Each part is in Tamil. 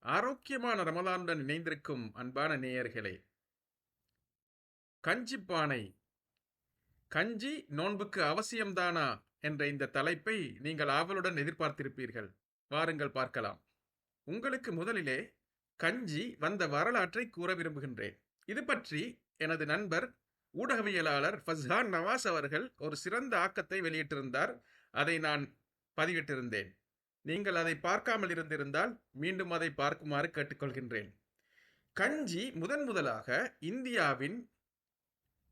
ஆரோக்கியமான ரமலானுடன் இணைந்திருக்கும் அன்பான நேயர்களே, கஞ்சி பானை, கஞ்சி நோன்புக்கு அவசியம்தானா என்ற இந்த தலைப்பை நீங்கள் ஆவலுடன் எதிர்பார்த்திருப்பீர்கள். வாருங்கள் பார்க்கலாம். உங்களுக்கு முதலிலே கஞ்சி வந்த வரலாற்றை கூற விரும்புகின்றேன். இது பற்றி எனது நண்பர் ஊடகவியலாளர் ஃபஸ்ஹான் நவாஸ் அவர்கள் ஒரு சிறந்த ஆக்கத்தை வெளியிட்டிருந்தார். அதை நான் பதிவிட்டிருந்தேன். நீங்கள் அதை பார்க்காமல் இருந்திருந்தால் மீண்டும் அதை பார்க்குமாறு கேட்டுக்கொள்கின்றேன். கஞ்சி முதலாக இந்தியாவின்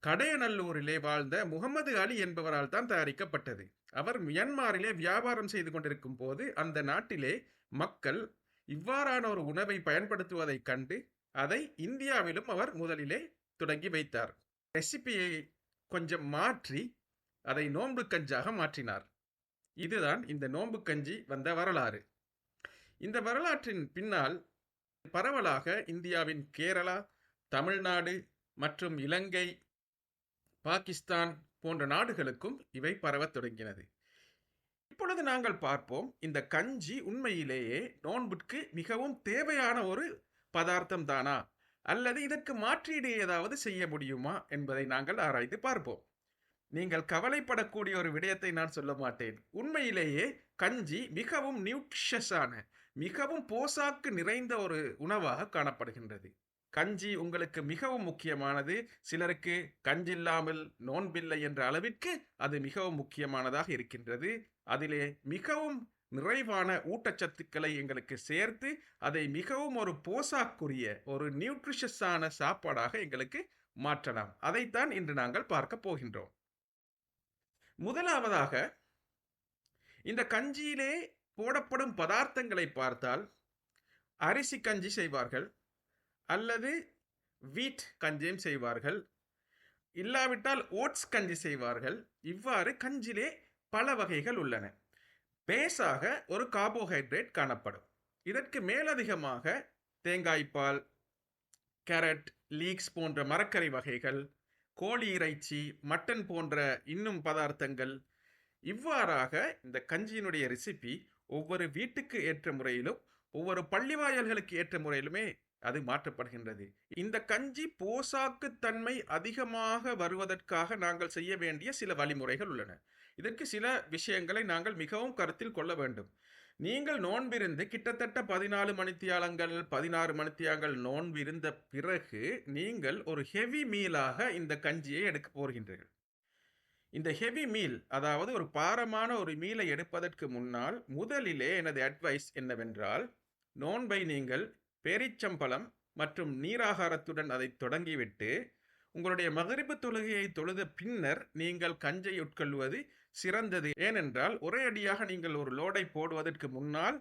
கடையநல்லூரிலே வாழ்ந்த முகமது அலி என்பவரால் தான் தயாரிக்கப்பட்டது. அவர் மியான்மரிலே வியாபாரம் செய்து கொண்டிருக்கும் போது அந்த நாட்டிலே மக்கள் இவ்வாறான ஒரு உணவை பயன்படுத்துவதைக் கண்டு அதை இந்தியாவிலும் அவர் முதலிலே தொடங்கி வைத்தார். ரெசிபியை கொஞ்சம் மாற்றி அதை நோன்பு கஞ்சாக மாற்றினார். இதுதான் இந்த நோன்பு கஞ்சி வந்த வரலாறு. இந்த வரலாற்றின் பின்னால் பரவலாக இந்தியாவின் கேரளா, தமிழ்நாடு மற்றும் இலங்கை, பாகிஸ்தான் போன்ற நாடுகளுக்கும் இவை பரவத் தொடங்கினது. இப்பொழுது நாங்கள் பார்ப்போம், இந்த கஞ்சி உண்மையிலேயே நோன்பிற்கு மிகவும் தேவையான ஒரு பதார்த்தம் தானா, அல்லது இதற்கு மாற்றீடு ஏதாவது செய்ய முடியுமா என்பதை நாங்கள் ஆராய்ந்து பார்ப்போம். நீங்கள் கவலைப்படக்கூடிய ஒரு விடயத்தை நான் சொல்ல மாட்டேன். உண்மையிலேயே கஞ்சி மிகவும் நியூட்ரிஷஸான, மிகவும் போசாக்கு நிறைந்த ஒரு உணவாக காணப்படுகின்றது. கஞ்சி உங்களுக்கு மிகவும் முக்கியமானது. சிலருக்கு கஞ்சில்லாமல் நோன்பில்லை என்ற அளவிற்கு அது மிகவும் முக்கியமானதாக இருக்கின்றது. அதிலே மிகவும் நிறைவான ஊட்டச்சத்துக்களை எங்களுக்கு சேர்த்து அதை மிகவும் ஒரு போசாக்குரிய ஒரு நியூட்ரிஷஸான சாப்பாடாக எங்களுக்கு மாற்றலாம். அதைத்தான் இன்று நாங்கள் பார்க்க போகின்றோம். முதலாவதாக இந்த கஞ்சியிலே போடப்படும் பதார்த்தங்களை பார்த்தால் அரிசி கஞ்சி செய்வார்கள், அல்லது வீட் கஞ்சியும் செய்வார்கள், இல்லாவிட்டால் ஓட்ஸ் கஞ்சி செய்வார்கள். இவ்வாறு கஞ்சிலே பல வகைகள் உள்ளன. பேஸாக ஒரு கார்போஹைட்ரேட் காணப்படும். இதற்கு மேலதிகமாக தேங்காய்பால், கேரட், லீக்ஸ் போன்ற மரக்கறி வகைகள், கோழி இறைச்சி, மட்டன் போன்ற இன்னும் பதார்த்தங்கள், இவ்வாறாக இந்த கஞ்சியினுடைய ரெசிபி ஒவ்வொரு வீட்டுக்கு ஏற்ற முறையிலும் ஒவ்வொரு பள்ளிவாயல்களுக்கு ஏற்ற முறையிலுமே அது மாற்றப்படுகின்றது. இந்த கஞ்சி போசாக்கு தன்மை அதிகமாக வருவதற்காக நாங்கள் செய்ய வேண்டிய சில வழிமுறைகள் உள்ளன. இதற்கு சில விஷயங்களை நாங்கள் மிகவும் கருத்தில் கொள்ள வேண்டும். நீங்கள் நோன்பிருந்து கிட்டத்தட்ட 14 மணித்தியாலங்கள் 16 மணித்தியாலங்கள் நோன்பிருந்த பிறகு நீங்கள் ஒரு ஹெவி மீலாக இந்த கஞ்சியை எடுக்க போகின்றீர்கள். இந்த ஹெவி மீல், அதாவது ஒரு பாரமான ஒரு மீலை எடுப்பதற்கு முன்னால் முதலிலே எனது அட்வைஸ் என்னவென்றால், நோன்பை நீங்கள் பேரிச்சம்பழம் மற்றும் நீராகாரத்துடன் அதை தொடங்கிவிட்டு உங்களுடைய மகரிபு தொழுகையை தொழுத பின்னர் நீங்கள் கஞ்சை உட்கொள்வது சிறந்தது. ஏனென்றால் ஒரே அடியாக நீங்கள் ஒரு லோடை போடுவதற்கு முன்னால்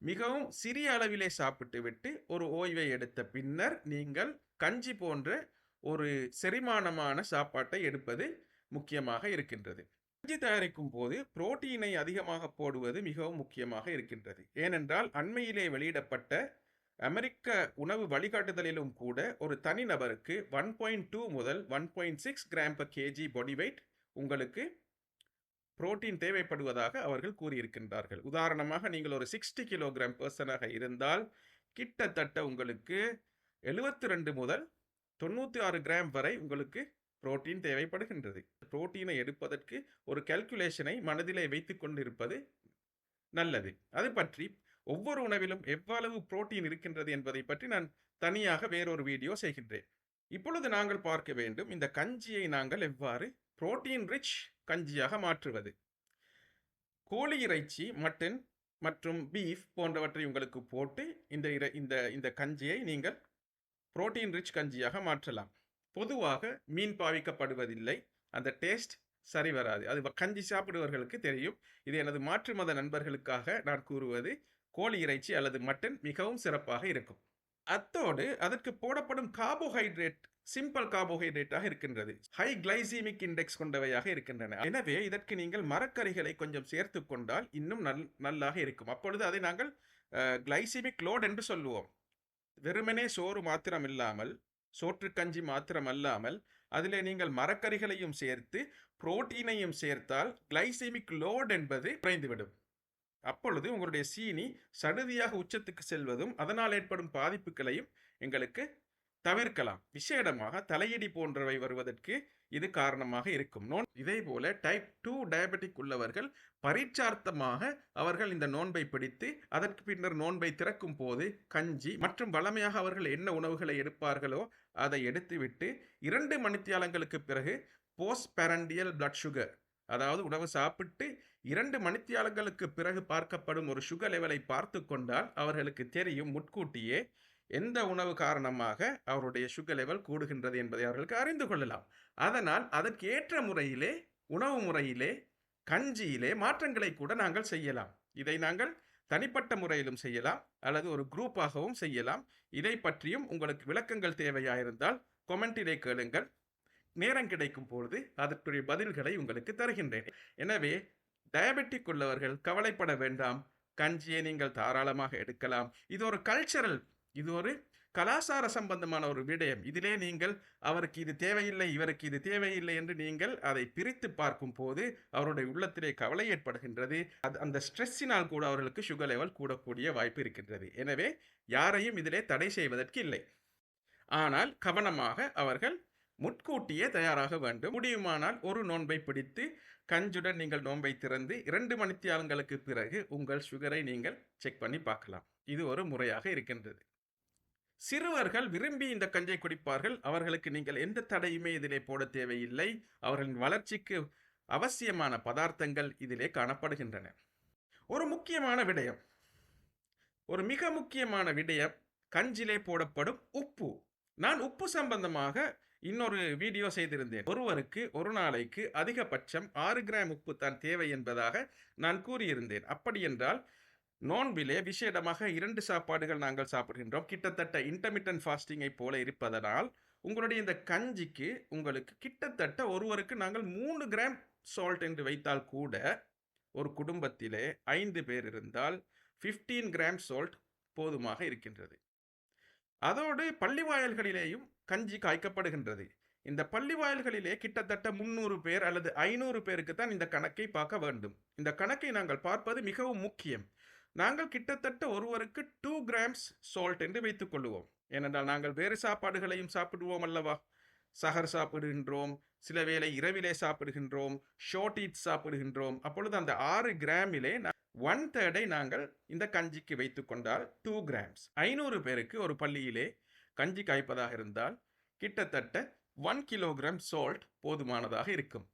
மிகவும் சிறிய அளவிலே சாப்பிட்டு விட்டு ஒரு ஓய்வை எடுத்த பின்னர் நீங்கள் கஞ்சி போன்ற ஒரு செரிமானமான சாப்பாட்டை எடுப்பது முக்கியமாக இருக்கின்றது. கஞ்சி தயாரிக்கும் போது புரோட்டீனை அதிகமாக போடுவது மிகவும் முக்கியமாக இருக்கின்றது. ஏனென்றால் அண்மையிலே வெளியிடப்பட்ட அமெரிக்க உணவு வழிகாட்டுதலிலும் கூட ஒரு தனிநபருக்கு 1.2 முதல் 1.6 gram per kg body weight உங்களுக்கு புரோட்டீன் தேவைப்படுவதாக அவர்கள் கூறியிருக்கின்றார்கள். உதாரணமாக நீங்கள் ஒரு 60 கிலோகிராம் பர்சனாக இருந்தால் கிட்டத்தட்ட உங்களுக்கு 72 முதல் 96 கிராம் வரை உங்களுக்கு புரோட்டீன் தேவைப்படுகின்றது. புரோட்டீனை எடுப்பதற்கு ஒரு கால்குலேஷனை மனதிலே வைத்துக் கொண்டிருப்பது நல்லது. அது பற்றி ஒவ்வொரு உணவிலும் எவ்வளவு புரோட்டீன் இருக்கின்றது என்பதை பற்றி நான் தனியாக வேறொரு வீடியோ செய்கின்றேன். இப்பொழுது நாங்கள் பார்க்க வேண்டும், இந்த கஞ்சியை நாங்கள் எவ்வாறு புரோட்டீன் ரிச் கஞ்சியாக மாற்றுவது. கோழி இறைச்சி, மட்டன் மற்றும் பீஃப் போன்றவற்றை உங்களுக்கு போட்டு இந்த கஞ்சியை நீங்கள் புரோட்டீன் ரிச் கஞ்சியாக மாற்றலாம். பொதுவாக மீன் பாவிக்கப்படுவதில்லை. அந்த டேஸ்ட் சரி வராது. அது கஞ்சி சாப்பிடுவர்களுக்கு தெரியும். இது எனது மாற்று மத நண்பர்களுக்காக நான் கூறுவது, கோழி இறைச்சி அல்லது மட்டன் மிகவும் சிறப்பாக இருக்கும். அத்தோடு அதற்கு போடப்படும் கார்போஹைட்ரேட் சிம்பிள் கார்போஹைட்ரேட்டாக இருக்கின்றது. ஹை கிளைசீமிக் இண்டெக்ஸ் கொண்டவையாக இருக்கின்றன. எனவே இதற்கு நீங்கள் மரக்கறிகளை கொஞ்சம் சேர்த்து கொண்டால் இன்னும் நல்லாக இருக்கும். அப்பொழுது அதை நாங்கள் கிளைசீமிக் லோட் என்று சொல்லுவோம். வெறுமனே சோறு மாத்திரம் இல்லாமல், சோற்று கஞ்சி மாத்திரம் அல்லாமல் அதிலே நீங்கள் மரக்கறிகளையும் சேர்த்து புரோட்டீனையும் சேர்த்தால் கிளைசீமிக் லோட் என்பது குறைந்துவிடும். அப்பொழுது உங்களுடைய சீனி சடுதியாக உச்சத்துக்கு செல்வதும் அதனால் ஏற்படும் பாதிப்புகளையும் எங்களுக்கு தவிர்க்கலாம். விசேடமாக தலையிடி போன்றவை வருவதற்கு இது காரணமாக இருக்கும். இதே போல டைப் 2 டயபெட்டிக் உள்ளவர்கள் பரீட்சார்த்தமாக அவர்கள் இந்த நோன்பை பிடித்து அதற்கு பின்னர் நோன்பை திறக்கும் போது கஞ்சி மற்றும் வளமையாக அவர்கள் என்ன உணவுகளை எடுப்பார்களோ அதை எடுத்துவிட்டு 2 மணித்தியாலங்களுக்கு பிறகு போஸ்ட் பேரண்டியல் பிளட் சுகர், அதாவது உணவு சாப்பிட்டு 2 மணித்தியாலங்களுக்கு பிறகு பார்க்கப்படும் ஒரு சுகர் லெவலை பார்த்து கொண்டால் அவர்களுக்கு தெரியும் முட்கூட்டியே எந்த உணவு காரணமாக அவருடைய சுகர் லெவல் கூடுகின்றது என்பதை அவர்களுக்கு அறிந்து கொள்ளலாம். அதனால் அதற்கு ஏற்ற முறையிலே உணவு முறையிலே கஞ்சியிலே மாற்றங்களை கூட நாங்கள் செய்யலாம். இதை நாங்கள் தனிப்பட்ட முறையிலும் செய்யலாம் அல்லது ஒரு குரூப்பாகவும் செய்யலாம். இதை பற்றியும் உங்களுக்கு விளக்கங்கள் தேவையாயிருந்தால் கொமெண்டிலே கேளுங்கள். நேரம் கிடைக்கும் பொழுது அதற்குரிய பதில்களை உங்களுக்கு தருகின்றேன். எனவே டயபெட்டிக் உள்ளவர்கள் கவலைப்பட வேண்டாம். கஞ்சியை நீங்கள் தாராளமாக எடுக்கலாம். இது ஒரு கல்ச்சரல், இது ஒரு கலாச்சார சம்பந்தமான ஒரு விடயம். இதிலே நீங்கள் அவருக்கு இது தேவையில்லை இவருக்கு இது தேவையில்லை என்று நீங்கள் அதை பிரித்து பார்க்கும் போது அவருடைய உள்ளத்திலே கவலை ஏற்படுகின்றது. அந்த ஸ்ட்ரெஸ்ஸினால் கூட அவர்களுக்கு சுகர் லெவல் கூடக்கூடிய வாய்ப்பு இருக்கின்றது. எனவே யாரையும் இதிலே தடை செய்வதற்கு இல்லை. ஆனால் கவனமாக அவர்கள் முட்கூட்டியே தயாராக வேண்டும். முடியுமானால் ஒரு நோன்பை பிடித்து கஞ்சுடன் நீங்கள் நோன்பை திறந்து 2 மணித்தியாலங்களுக்கு பிறகு உங்கள் சுகரை நீங்கள் செக் பண்ணி பார்க்கலாம். இது ஒரு முறையாக இருக்கின்றது. சிறுவர்கள் விரும்பி இந்த கஞ்சை குடிப்பார்கள். அவர்களுக்கு நீங்கள் எந்த தடையுமே இதிலே போட தேவையில்லை. அவர்களின் வளர்ச்சிக்கு அவசியமான பதார்த்தங்கள் இதிலே காணப்படுகின்றன. ஒரு முக்கியமான விடயம், ஒரு மிக முக்கியமான விடயம், கஞ்சிலே போடப்படும் உப்பு. நான் உப்பு சம்பந்தமாக இன்னொரு வீடியோ செய்திருந்தேன். ஒருவருக்கு ஒரு நாளைக்கு அதிகபட்சம் 6 கிராம் உப்பு தான் தேவை என்பதாக நான் கூறியிருந்தேன். அப்படி என்றால் நோன்பிலே விசேடமாக 2 சாப்பாடுகள் நாங்கள் சாப்பிடுகின்றோம். கிட்டத்தட்ட இன்டர்மிட்டன்ட் ஃபாஸ்டிங்கை போல இருப்பதனால் உங்களுடைய இந்த கஞ்சிக்கு உங்களுக்கு கிட்டத்தட்ட ஒருவருக்கு நாங்கள் 3 கிராம் சால்ட் என்று வைத்தால் கூட ஒரு குடும்பத்திலே 5 பேர் இருந்தால் 15 கிராம் சால்ட் போதுமாக இருக்கின்றது. அதோடு பள்ளிவாயல்களிலேயும் கஞ்சி காய்க்கப்படுகின்றது. இந்த பள்ளிவாயல்களிலே கிட்டத்தட்ட 300 பேர் அல்லது 500 பேருக்கு தான் இந்த கணக்கை பார்க்க வேண்டும். இந்த கணக்கை நாங்கள் பார்ப்பது மிகவும் முக்கியம். நாங்கள் கிட்டத்தட்ட ஒருவருக்கு 2 கிராம்ஸ் சால்ட் என்று வைத்துக் கொள்வோம். ஏனென்றால் நாங்கள் வேறு சாப்பாடுகளையும் சாப்பிடுவோம் அல்லவா. சஹர் சாப்பிடுகின்றோம், சில வேளை இரவிலே சாப்பிடுகின்றோம், ஷார்ட் ஈட் சாப்பிடுகின்றோம். அப்பொழுது அந்த 6 கிராமிலே 1/3 நாங்கள் இந்த கஞ்சிக்கு வைத்து கொண்டால் 2 கிராம்ஸ். 500 பேருக்கு ஒரு பள்ளியிலே கஞ்சி காய்ப்பதாக இருந்தால் கிட்டத்தட்ட 1 கிலோகிராம் சால்ட் போதுமானதாக இருக்கும்.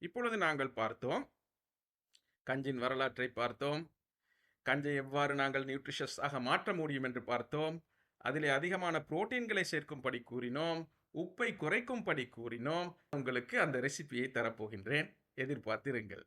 இப்பொழுது நாங்கள் பார்த்தோம், கஞ்சின் வரலாற்றை பார்த்தோம், கஞ்சை எவ்வாறு நாங்கள் நியூட்ரிஷஸாக மாற்ற முடியும் என்று பார்த்தோம். அதிலே அதிகமான புரோட்டீன்களை சேர்க்கும்படி கூறினோம், உப்பை குறைக்கும்படி கூறினோம். உங்களுக்கு அந்த ரெசிபியை தரப்போகின்றேன், எதிர்பார்த்திருங்கள்.